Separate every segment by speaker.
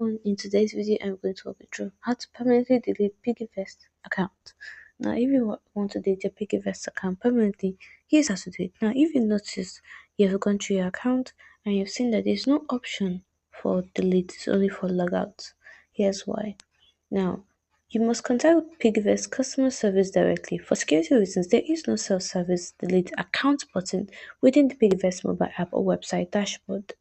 Speaker 1: In today's video, I'm going to walk you through how to permanently delete PiggyVest account. Now, if you want to delete your PiggyVest account permanently, here's how to do it. Now, if you notice you have gone through your account and you've seen that there's no option for delete, it's only for logout. Here's why. Now, you must contact PiggyVest customer service directly. For security reasons, there is no self-service delete account button within the PiggyVest mobile app or website dashboard.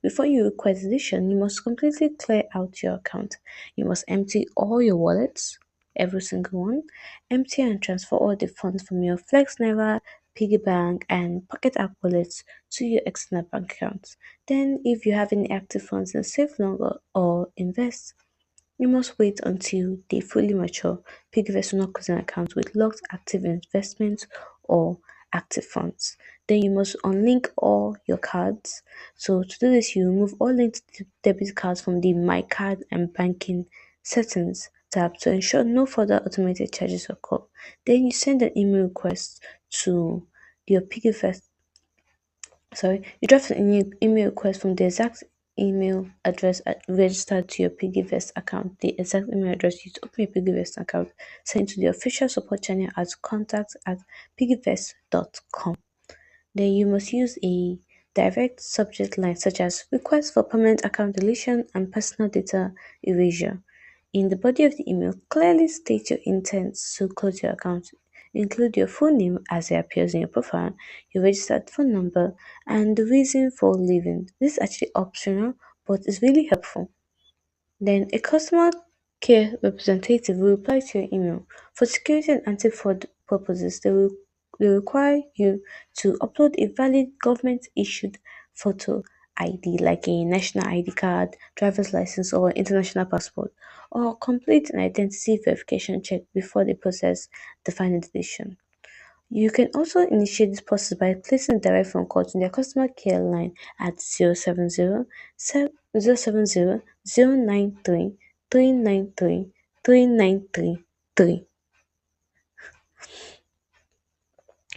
Speaker 1: Before you request deletion, you must completely clear out your account. You must empty all your wallets, every single one, empty and transfer all the funds from your FlexNaira, PiggyBank, and Pocket App wallets to your external bank accounts. Then, if you have any active funds in SafeLong or Invest, you must wait until they fully mature. PiggyVest will not close an account with locked active investments or active funds. Then you must unlink all your cards. So to do this, you remove all linked debit cards from the My Card and Banking settings tab to ensure no further automated charges occur. Then you send an email request to your PiggyVest. You draft an email request from the exact email address registered to your PiggyVest account. The exact email address used to open your PiggyVest account, send to the official support channel at contact@piggivest.com. Then you must use a direct subject line such as request for permanent account deletion and personal data erasure. In the body of the email, clearly state your intent to close your account. Include your full name as it appears in your profile, your registered phone number, and the reason for leaving. This is actually optional, but it's really helpful. Then a customer care representative will reply to your email. For security and anti-fraud purposes, they require you to upload a valid government-issued photo ID like a national ID card, driver's license, or international passport, or complete an identity verification check before they process the final deletion. You can also initiate this process by placing a direct phone call to their customer care line at 070 070 093 393 3933.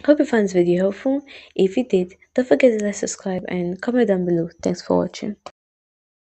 Speaker 1: Hope you found this video helpful. If you did, don't forget to like, subscribe, and comment down below. Thanks for watching.